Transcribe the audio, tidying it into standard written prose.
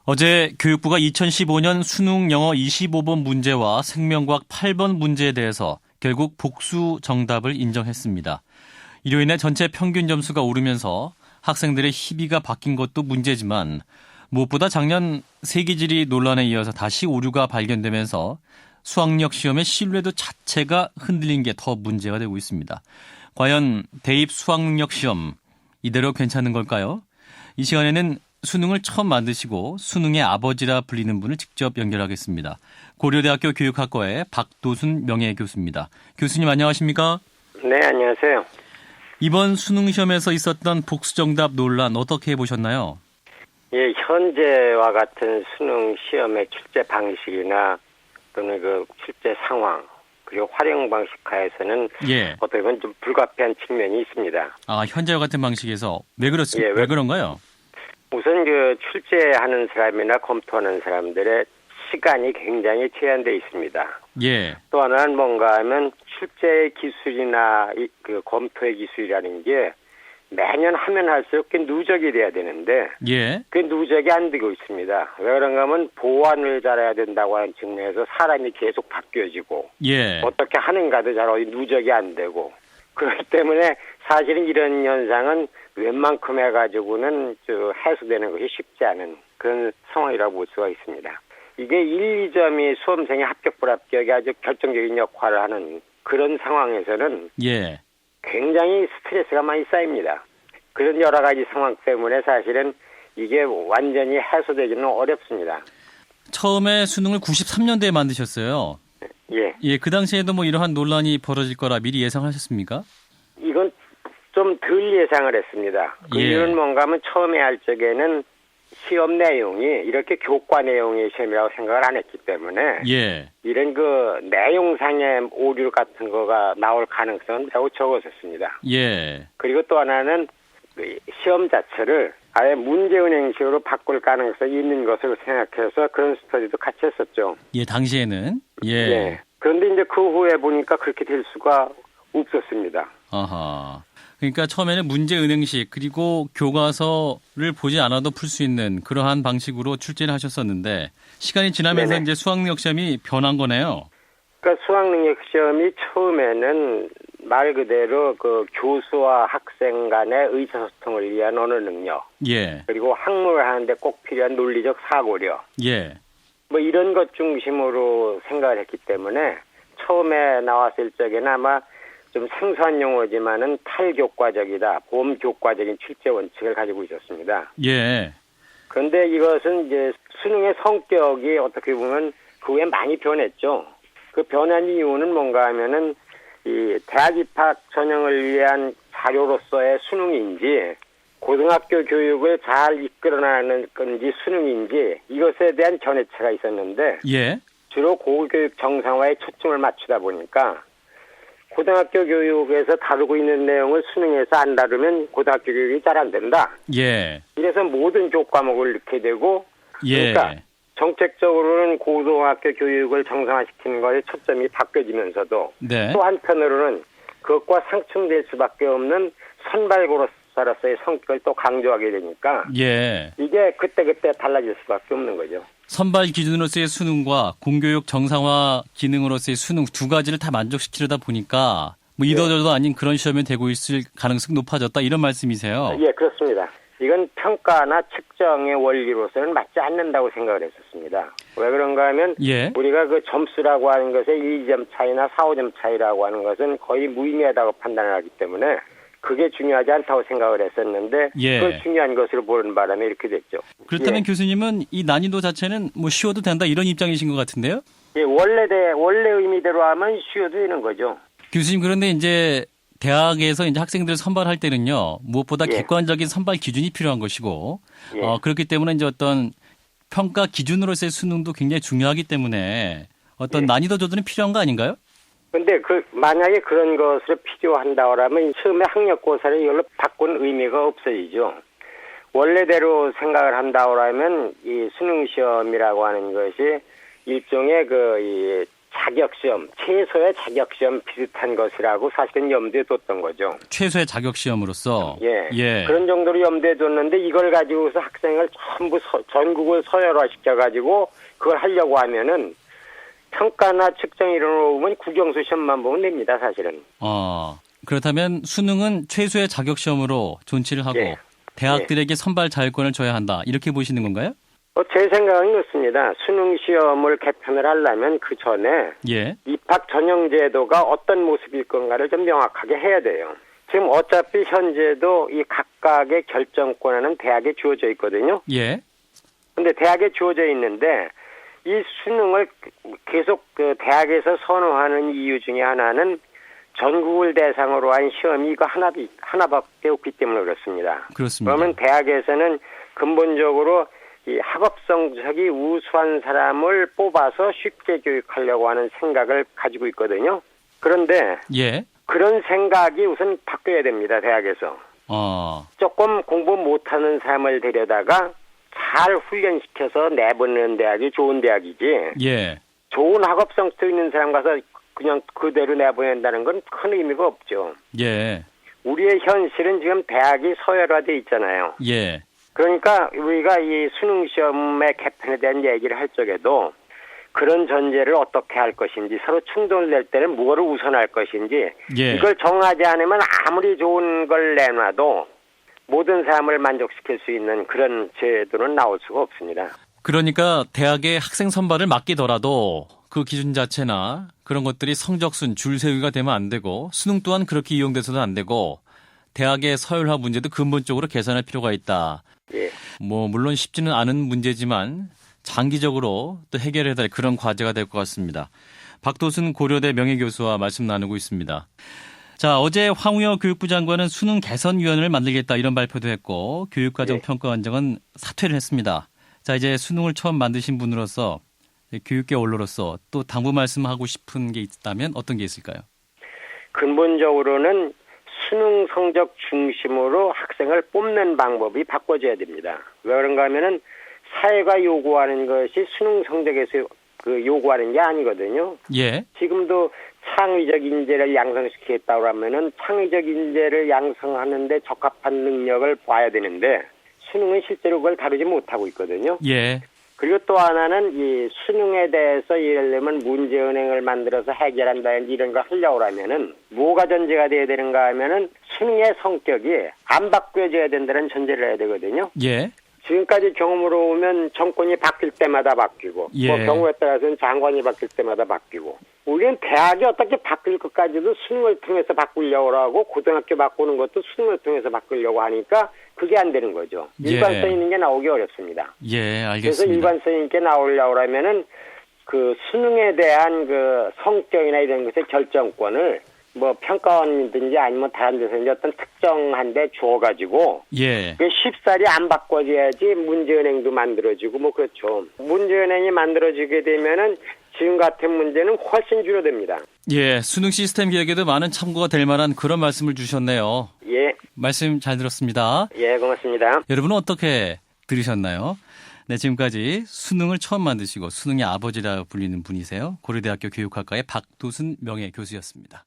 어제 교육부가 2015년 수능 영어 25번 문제와 생명과학 8번 문제에 대해서 결국 복수 정답을 인정했습니다. 이로 인해 전체 평균 점수가 오르면서 학생들의 희비가 바뀐 것도 문제지만 무엇보다 작년 세기지리 논란에 이어서 다시 오류가 발견되면서 수학력 시험의 신뢰도 자체가 흔들린 게 더 문제가 되고 있습니다. 과연 대입 수학력 시험 이대로 괜찮은 걸까요? 이 시간에는 수능을 처음 만드시고 수능의 아버지라 불리는 분을 직접 연결하겠습니다. 고려대학교 교육학과의 박도순 명예교수입니다. 교수님 안녕하십니까? 네, 안녕하세요. 이번 수능 시험에서 있었던 복수정답 논란 어떻게 보셨나요? 예, 현재와 같은 수능 시험의 출제 방식이나 또는 그 출제 상황 그리고 활용 방식 하에서는 어떻게 보면 좀 불가피한 측면이 있습니다. 아, 현재와 같은 방식에서 왜 그렇습니까? 예, 왜 그런가요? 우선 그 출제하는 사람이나 검토하는 사람들의 시간이 굉장히 제한되어 있습니다. 예. 또 하나는 뭔가 하면 출제 기술이나 그 검토의 기술이라는 게 매년 하면 할수록 그게 누적이 돼야 되는데 그게 누적이 안 되고 있습니다. 왜 그런가 하면 보완을 잘해야 된다고 하는 측면에서 사람이 계속 바뀌어지고 어떻게 하는가도 잘 누적이 안 되고 그렇기 때문에 사실은 이런 현상은 웬만큼 해가지고는 해소되는 것이 쉽지 않은 그런 상황이라고 볼 수가 있습니다. 이게 1, 2점이 수험생의 합격 불합격에 아주 결정적인 역할을 하는 그런 상황에서는 굉장히 스트레스가 많이 쌓입니다. 그런 여러 가지 상황 때문에 사실은 이게 완전히 해소되기는 어렵습니다. 처음에 수능을 93년대에 만드셨어요. 예, 그 당시에도 뭐 이러한 논란이 벌어질 거라 미리 예상하셨습니까? 이건 좀 덜 예상을 했습니다. 그 이유는 뭔가 하면 처음에 할 적에는 시험 내용이 이렇게 교과 내용의 시험이라고 생각을 안 했기 때문에 이런 그 내용상의 오류 같은 거가 나올 가능성은 매우 적었었습니다. 그리고 또 하나는 그 시험 자체를 아예 문제은행식으로 바꿀 가능성이 있는 것으로 생각해서 그런 스터디도 같이 했었죠. 예, 당시에는. 그런데 이제 그 후에 보니까 그렇게 될 수가 없었습니다. 아하. 그러니까 처음에는 문제은행식 그리고 교과서를 보지 않아도 풀 수 있는 그러한 방식으로 출제를 하셨었는데 시간이 지나면서 이제 수학력 시험이 변한 거네요. 그러니까 수학능력 시험이 처음에는 말 그대로 그 교수와 학생 간의 의사소통을 위한 언어 능력, 그리고 학문을 하는데 꼭 필요한 논리적 사고력, 뭐 이런 것 중심으로 생각을 했기 때문에 처음에 나왔을 적에는 아마 좀 생소한 용어지만은 탈교과적이다, 범교과적인 출제 원칙을 가지고 있었습니다. 그런데 이것은 이제 수능의 성격이 어떻게 보면 그 후에 많이 변했죠. 그 변한 이유는 뭔가 하면은 이 대학 입학 전형을 위한 자료로서의 수능인지 고등학교 교육을 잘 이끌어나가는 건지 수능인지 이것에 대한 견해차가 있었는데 주로 고교육 정상화에 초점을 맞추다 보니까 고등학교 교육에서 다루고 있는 내용을 수능에서 안 다루면 고등학교 교육이 잘 안 된다. 이래서 모든 교과목을 넣게 되고 그러니까 정책적으로는 고등학교 교육을 정상화시키는 것에 초점이 바뀌어지면서도 또 한편으로는 그것과 상충될 수밖에 없는 선발고로서의 성격을 또 강조하게 되니까 이게 그때그때 달라질 수밖에 없는 거죠. 선발 기준으로서의 수능과 공교육 정상화 기능으로서의 수능 두 가지를 다 만족시키려다 보니까 뭐 이도저도 아닌 그런 시험이 되고 있을 가능성이 높아졌다 이런 말씀이세요? 예, 그렇습니다. 이건 평가나 측정의 원리로서는 맞지 않는다고 생각을 했었습니다. 왜 그런가 하면 우리가 그 점수라고 하는 것에 2점 차이나 4, 5점 차이라고 하는 것은 거의 무의미하다고 판단을 하기 때문에 그게 중요하지 않다고 생각을 했었는데 그걸 중요한 것으로 보는 바람에 이렇게 됐죠. 그렇다면 교수님은 이 난이도 자체는 뭐 쉬워도 된다 이런 입장이신 것 같은데요? 원래 의미대로 하면 쉬워도 되는 거죠. 교수님 그런데 이제 대학에서 이제 학생들을 선발할 때는요 무엇보다 객관적인 선발 기준이 필요한 것이고 그렇기 때문에 이제 어떤 평가 기준으로서의 수능도 굉장히 중요하기 때문에 어떤 난이도 조절은 필요한 거 아닌가요? 근데 만약에 그런 것을 필요한다라면 처음에 학력고사를 이걸로 바꾼 의미가 없어지죠. 원래대로 생각을 한다라면 이 수능 시험이라고 하는 것이 일종의 이 자격시험, 최소의 자격시험 비슷한 것이라고 사실은 염두에 뒀던 거죠. 최소의 자격시험으로서? 예. 그런 정도로 염두에 뒀는데 이걸 가지고서 학생을 전부 전국을 서열화시켜가지고 그걸 하려고 하면은 평가나 측정 이런 거 보면 국영수 시험만 보면 됩니다, 사실은. 그렇다면 수능은 최소의 자격시험으로 존치를 하고 대학들에게 선발 자율권을 줘야 한다. 이렇게 보시는 건가요? 제 생각은 그렇습니다. 수능 시험을 개편을 하려면 그 전에 입학 전형 제도가 어떤 모습일 건가를 좀 명확하게 해야 돼요. 지금 어차피 현재도 이 각각의 결정권에는 대학에 주어져 있거든요. 근데 대학에 주어져 있는데 이 수능을 계속 그 대학에서 선호하는 이유 중에 하나는 전국을 대상으로 한 시험이 이거 하나밖에 없기 때문에 그렇습니다. 그렇습니다. 그러면 대학에서는 근본적으로 이 학업 성적이 우수한 사람을 뽑아서 쉽게 교육하려고 하는 생각을 가지고 있거든요. 그런데 그런 생각이 우선 바뀌어야 됩니다. 대학에서. 조금 공부 못하는 사람을 데려다가 잘 훈련시켜서 내보내는 대학이 좋은 대학이지. 좋은 학업 성적 있는 사람 가서 그냥 그대로 내보낸다는 건 큰 의미가 없죠. 우리의 현실은 지금 대학이 서열화돼 있잖아요. 그러니까 우리가 이 수능 시험의 개편에 대한 얘기를 할 적에도 그런 전제를 어떻게 할 것인지 서로 충돌을 낼 때는 무엇을 우선할 것인지 이걸 정하지 않으면 아무리 좋은 걸 내놔도 모든 사람을 만족시킬 수 있는 그런 제도는 나올 수가 없습니다. 그러니까 대학의 학생 선발을 맡기더라도 그 기준 자체나 그런 것들이 성적순 줄 세우기가 되면 안 되고 수능 또한 그렇게 이용돼서도 안 되고 대학의 서열화 문제도 근본적으로 개선할 필요가 있다. 물론 쉽지는 않은 문제지만 장기적으로 또 해결해야 될 그런 과제가 될 것 같습니다. 박도순 고려대 명예교수와 말씀 나누고 있습니다. 자, 어제 황우여 교육부 장관은 수능 개선위원회를 만들겠다 이런 발표도 했고 교육과정평가원장은 사퇴를 했습니다. 자, 이제 수능을 처음 만드신 분으로서 교육계 원로로서 또 당부 말씀하고 싶은 게 있다면 어떤 게 있을까요? 근본적으로는 수능 성적 중심으로 학생을 뽑는 방법이 바꿔져야 됩니다. 왜 그런가 하면은 사회가 요구하는 것이 수능 성적에서 요구하는 게 아니거든요. 지금도 창의적 인재를 양성시키겠다고 하면은 창의적 인재를 양성하는데 적합한 능력을 봐야 되는데 수능은 실제로 그걸 다루지 못하고 있거든요. 그리고 또 하나는 이 수능에 대해서 예를 들면 문제은행을 만들어서 해결한다든지 이런 걸 하려고 하면은 뭐가 전제가 돼야 되는가 하면은 수능의 성격이 안 바뀌어져야 된다는 전제를 해야 되거든요. 지금까지 경험으로 보면 정권이 바뀔 때마다 바뀌고 경우에 따라서는 장관이 바뀔 때마다 바뀌고 우리는 대학이 어떻게 바뀔 것까지도 수능을 통해서 바꾸려고 하고 고등학교 바꾸는 것도 수능을 통해서 바꾸려고 하니까 그게 안 되는 거죠. 일관성 있는 게 나오기 어렵습니다. 알겠습니다. 그래서 일관성 있게 나오려고 하면은 그 수능에 대한 그 성격이나 이런 것의 결정권을 평가원이든지 아니면 다른 데서 어떤 특정한 데 주어가지고 쉽사리 안 바꿔줘야지 문제은행도 만들어지고 그렇죠. 문제은행이 만들어지게 되면은 지금 같은 문제는 훨씬 줄어듭니다. 수능 시스템 개혁에도 많은 참고가 될 만한 그런 말씀을 주셨네요. 말씀 잘 들었습니다. 고맙습니다. 여러분은 어떻게 들으셨나요? 네, 지금까지 수능을 처음 만드시고 수능의 아버지라 불리는 분이세요. 고려대학교 교육학과의 박도순 명예교수였습니다.